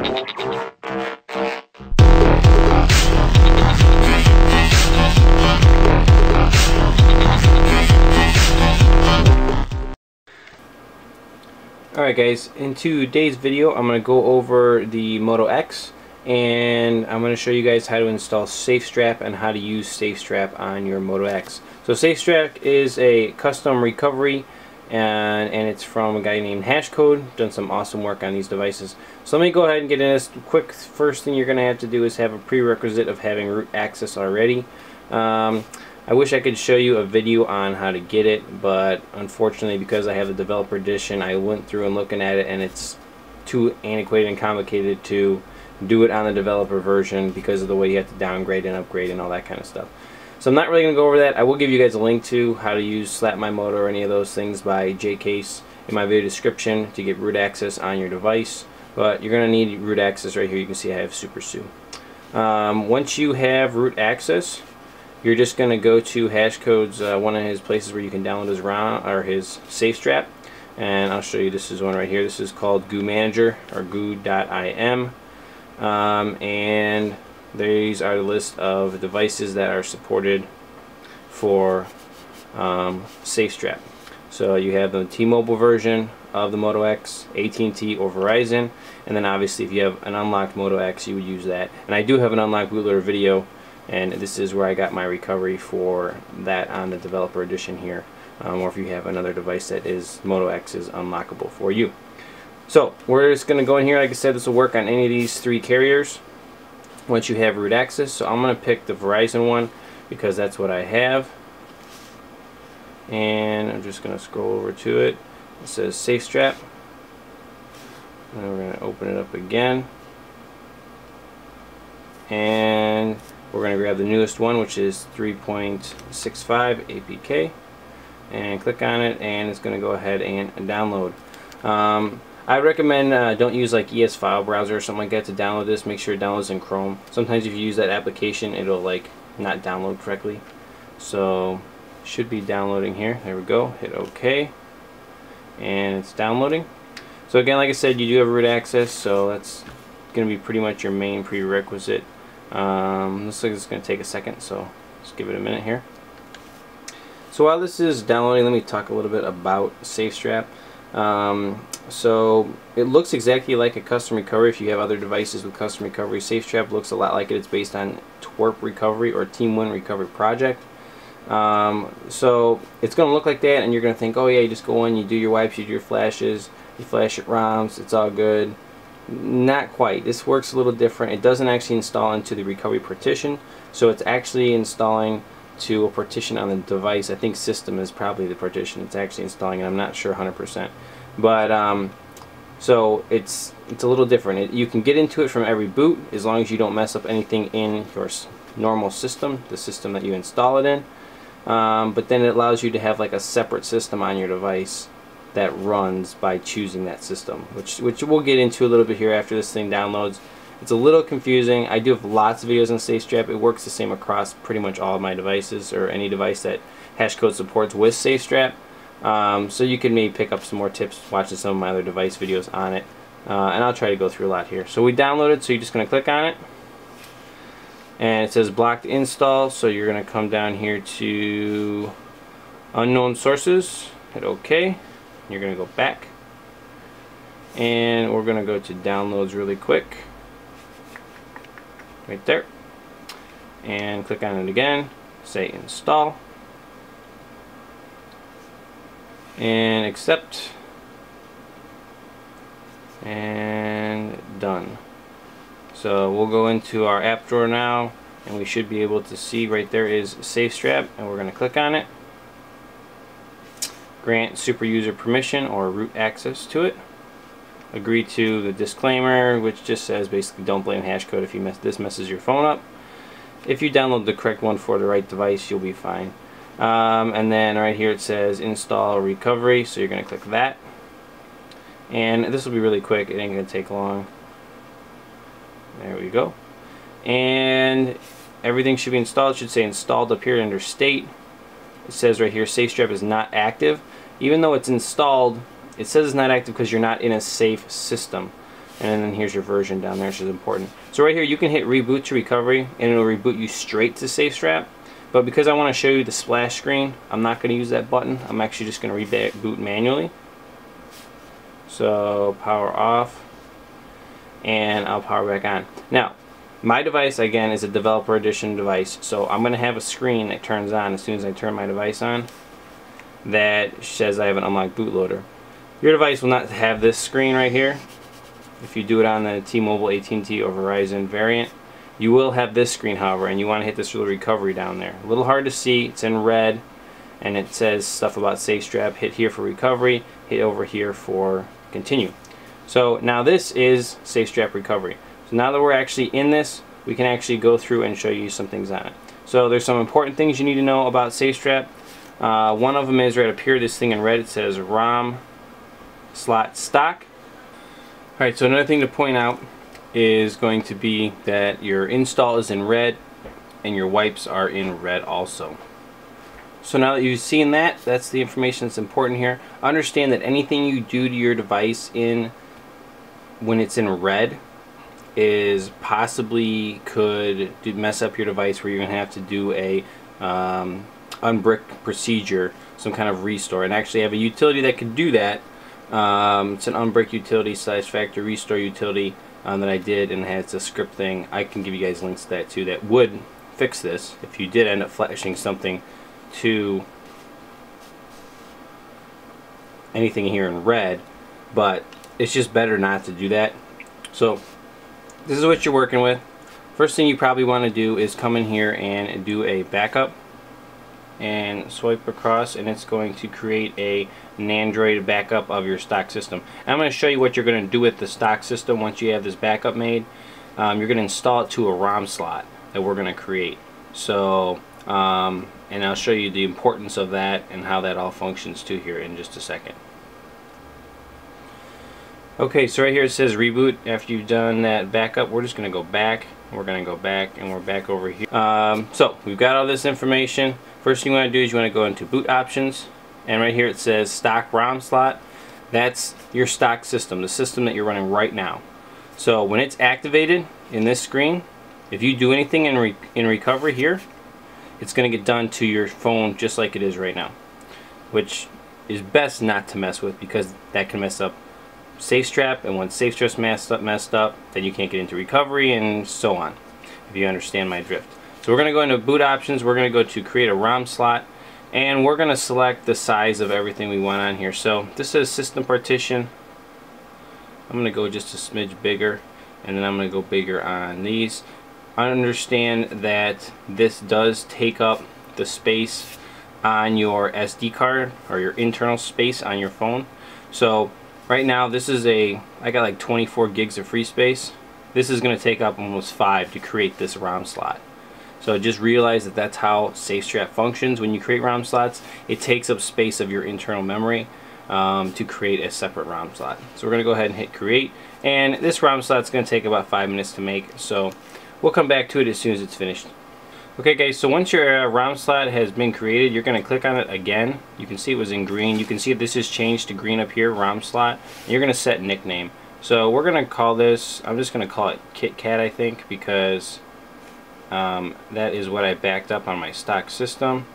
Alright guys, in today's video I'm going to go over the Moto X, and I'm going to show you guys how to install SafeStrap and how to use SafeStrap on your Moto X. So SafeStrap is a custom recovery, and it's from a guy named Hashcode. Done some awesome work on these devices. So let me go ahead and get in this quick. First thing you're going to have to do is have a prerequisite of having root access already. I wish I could show you a video on how to get it, but unfortunately, because I have the developer edition, I went through and looking at it, and it's too antiquated and complicated to do it on the developer version because of the way you have to downgrade and upgrade and all that kind of stuff. So I'm not really going to go over that. I will give you guys a link to how to use Slap My Moto or any of those things by JCase in my video description to get root access on your device. But you're going to need root access right here. You can see I have Super Sue. Once you have root access, you're just going to go to Hashcode's one of his places where you can download his ROM or his SafeStrap, and I'll show you. This is one right here. This is called Goo Manager or goo.im, and these are the list of devices that are supported for SafeStrap. So you have the T-Mobile version of the Moto X, AT&T or Verizon, and then obviously if you have an unlocked Moto X, you would use that. And I do have an unlocked bootloader video, and this is where I got my recovery for that on the developer edition here, or if you have another device that is Moto X is unlockable for you. So we're just going to go in here. Like I said, this will work on any of these three carriers once you have root access. So I'm going to pick the Verizon one because that's what I have, and I'm just going to scroll over to it. It says SafeStrap, and we're going to open it up again, and we're going to grab the newest one, which is 3.65 APK, and click on it, and it's going to go ahead and download. I recommend don't use like ES File Browser or something like that to download this. Make sure it downloads in Chrome. Sometimes if you use that application, it'll like not download correctly. So should be downloading here. There we go. Hit OK, and it's downloading. So again, like I said, you do have root access, so that's going to be pretty much your main prerequisite. Looks like it's going to take a second, so just give it a minute here. So while this is downloading, let me talk a little bit about SafeStrap. So it looks exactly like a custom recovery. If you have other devices with custom recovery, SafeStrap looks a lot like it. It's based on Twerp Recovery or Team Win Recovery Project. So it's going to look like that, and you're going to think, oh yeah, you just go in, you do your wipes, you do your flashes, you flash your ROMs, it's all good. Not quite. This works a little different. It doesn't actually install into the recovery partition, so it's actually installing to a partition on the device. I think system is probably the partition it's actually installing, and I'm not sure 100%. But so it's a little different. You can get into it from every boot as long as you don't mess up anything in your normal system, the system that you install it in. But then it allows you to have like a separate system on your device that runs by choosing that system, which we'll get into a little bit here after this thing downloads. It's a little confusing. I do have lots of videos on SafeStrap. It works the same across pretty much all of my devices, or any device that Hashcode supports with SafeStrap. So you can maybe pick up some more tips watching some of my other device videos on it, and I'll try to go through a lot here. So we downloaded, so you're just going to click on it, and it says blocked install, so you're going to come down here to unknown sources, hit OK. You're going to go back, and we're going to go to downloads really quick right there, and click on it again, say install, and accept, and done. So we'll go into our app drawer now, and we should be able to see right there is SafeStrap, and we're going to click on it. Grant super user permission or root access to it. Agree to the disclaimer, which just says basically don't blame Hashcode if this messes your phone up. If you download the correct one for the right device, you'll be fine. And then right here it says install recovery, so you're going to click that. And this will be really quick, it ain't going to take long. There we go. And everything should be installed. It should say installed up here under state. It says right here SafeStrap is not active. Even though it's installed, it says it's not active because you're not in a safe system. and then here's your version down there, which is important. So right here you can hit reboot to recovery and it'll reboot you straight to SafeStrap. But because I want to show you the splash screen, I'm not going to use that button. I'm actually just going to reboot manually. So power off, and I'll power back on. Now, my device again is a developer edition device, so I'm going to have a screen that turns on as soon as I turn my device on that says I have an unlocked bootloader. Your device will not have this screen right here. If you do it on the T-Mobile, AT&T, or Verizon variant, you will have this screen, however, and you want to hit this little recovery down there. A little hard to see, it's in red, and it says stuff about SafeStrap. Hit here for recovery, hit over here for continue. So now this is SafeStrap recovery. So now that we're actually in this, we can actually go through and show you some things on it. So there's some important things you need to know about SafeStrap. One of them is right up here, this thing in red, it says ROM slot stock. Alright, so another thing to point out is going to be that your install is in red and your wipes are in red also. So now that you've seen that, that's the information that's important here. Understand that anything you do to your device when it's in red is possibly could mess up your device, where you're going to have to do a unbrick procedure, some kind of restore. And actually I have a utility that can do that. It's an unbrick utility / factory restore utility that I did, and it's a script thing. I can give you guys links to that too that would fix this if you did end up flashing something to anything here in red, but it's just better not to do that. So this is what you're working with. First thing you probably want to do is come in here and do a backup and swipe across, and it's going to create an Android backup of your stock system. And I'm going to show you what you're going to do with the stock system once you have this backup made. You're going to install it to a ROM slot that we're going to create. So and I'll show you the importance of that and how that all functions too here in just a second. Okay, so right here it says reboot. After you've done that backup, we're just going to go back. We're going to go back, and we're back over here. So we've got all this information. First thing you want to do is you want to go into boot options, and right here it says stock ROM slot. That's your stock system, the system that you're running right now. So when it's activated in this screen, if you do anything in recovery here, it's going to get done to your phone just like it is right now, which is best not to mess with, because that can mess up SafeStrap, and once SafeStrap's messed up, then you can't get into recovery, and so on, if you understand my drift. So we're going to go into boot options, we're going to go to create a ROM slot, and we're going to select the size of everything we want on here. So this is system partition. I'm going to go just a smidge bigger, and then I'm going to go bigger on these. Understand that this does take up the space on your SD card, or your internal space on your phone. So right now this is I got like 24 gigs of free space. This is going to take up almost 5 to create this ROM slot. So just realize that that's how SafeStrap functions. When you create ROM slots, it takes up space of your internal memory to create a separate ROM slot. So we're going to go ahead and hit create, and this ROM slot is going to take about 5 minutes to make, so we'll come back to it as soon as it's finished. Okay guys, so once your ROM slot has been created, you're going to click on it again. You can see it was in green. You can see this has changed to green up here, ROM slot. And you're going to set nickname. So we're going to call this, I'm just going to call it KitKat, I think, because that is what I backed up on my stock system.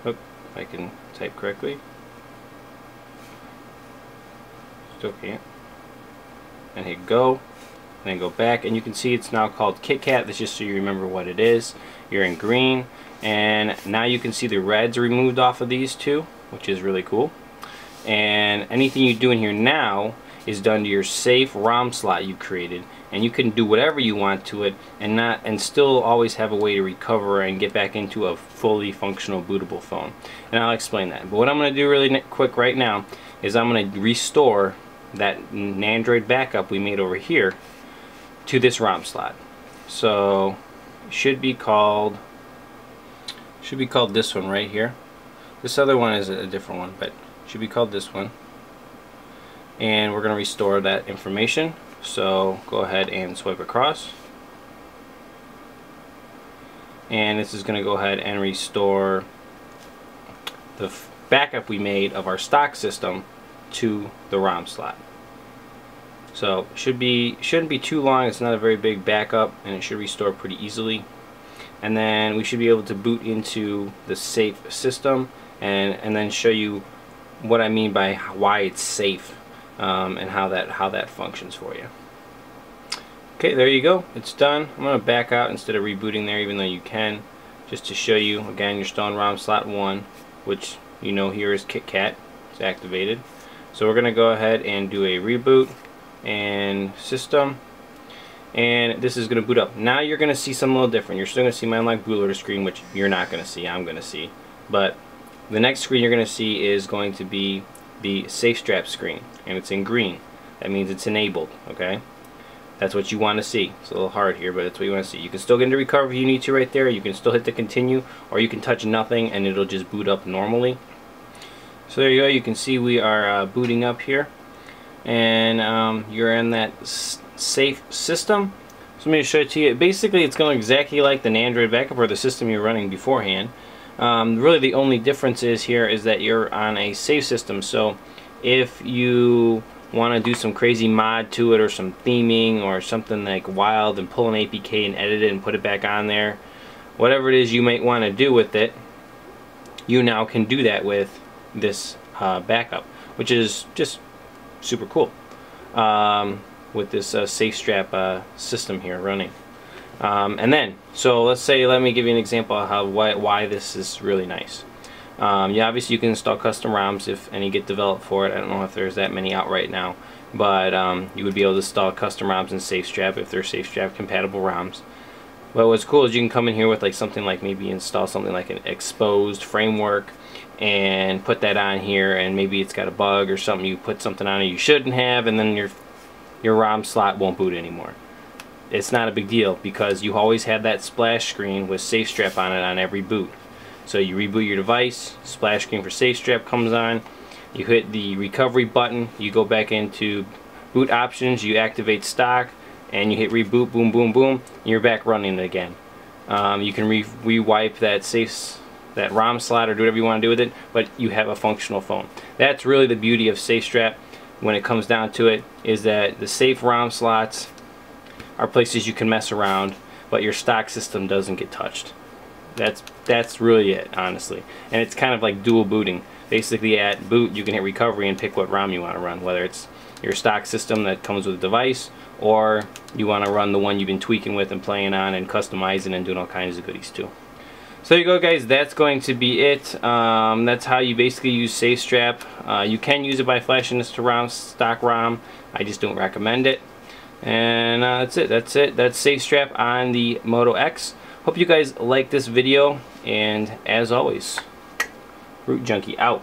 Oop, if I can type correctly. Still can't. And hit go. And then go back, and you can see it's now called KitKat. That's just so you remember what it is. You're in green, and now you can see the reds removed off of these two, which is really cool. And anything you do in here now is done to your safe ROM slot you created, and you can do whatever you want to it, and still always have a way to recover and get back into a fully functional bootable phone. And I'll explain that. But what I'm going to do really quick right now is I'm going to restore that Android backup we made over here to this ROM slot. So it should be called this one right here. This other one is a different one, but it should be called this one. And we're going to restore that information. So go ahead and swipe across. And this is going to go ahead and restore the backup we made of our stock system to the ROM slot. So shouldn't be too long. It's not a very big backup, and it should restore pretty easily. And then we should be able to boot into the safe system and then show you what I mean by why it's safe, and how that functions for you. Okay, there you go. It's done. I'm going to back out instead of rebooting there, even though you can, just to show you. Again, you're still on ROM slot 1, which you know here is KitKat. It's activated. So we're going to go ahead and do a reboot and system, and this is going to boot up. Now you're going to see something a little different. You're still going to see my unlock bootloader screen, which you're not going to see. I'm going to see. But the next screen you're going to see is going to be the SafeStrap screen, and it's in green. That means it's enabled. Okay, that's what you want to see. It's a little hard here, but that's what you want to see. You can still get into recovery if you need to right there. You can still hit the continue, or you can touch nothing and it'll just boot up normally. So there you go. You can see we are booting up here, and you're in that safe system. So let me show it to you. Basically, it's going exactly like the Android backup or the system you're running beforehand. Really, the only difference is here is that you're on a safe system. So if you want to do some crazy mod to it, or some theming, or something like wild, and pull an APK and edit it and put it back on there, whatever it is you might want to do with it, you now can do that with this backup, which is just super cool, with this SafeStrap system here running. And then, so let's say, let me give you an example of why this is really nice. Yeah, obviously you can install custom ROMs if any get developed for it. I don't know if there's that many out right now, but you would be able to install custom ROMs in SafeStrap if they're SafeStrap compatible ROMs. But what's cool is you can come in here with like something like, maybe install something like an exposed framework and put that on here, and maybe it's got a bug or something, you put something on it you shouldn't have, and then your ROM slot won't boot anymore. It's not a big deal, because you always have that splash screen with SafeStrap on it on every boot. So you reboot your device, splash screen for SafeStrap comes on, you hit the recovery button, you go back into boot options, you activate stock, and you hit reboot, boom, boom, boom, and you're back running it again. You can re-wipe that ROM slot or do whatever you want to do with it, but you have a functional phone. That's really the beauty of SafeStrap when it comes down to it, is that the safe ROM slots are places you can mess around, but your stock system doesn't get touched. That's really it, honestly. And it's kind of like dual booting. Basically, at boot you can hit recovery and pick what ROM you want to run, whether it's your stock system that comes with the device, or you want to run the one you've been tweaking with and playing on and customizing and doing all kinds of goodies too. So there you go, guys. That's going to be it. That's how you basically use SafeStrap. You can use it by flashing this to ROM, stock ROM. I just don't recommend it. And that's it. That's SafeStrap on the Moto X. Hope you guys like this video, and as always, Root Junkie out.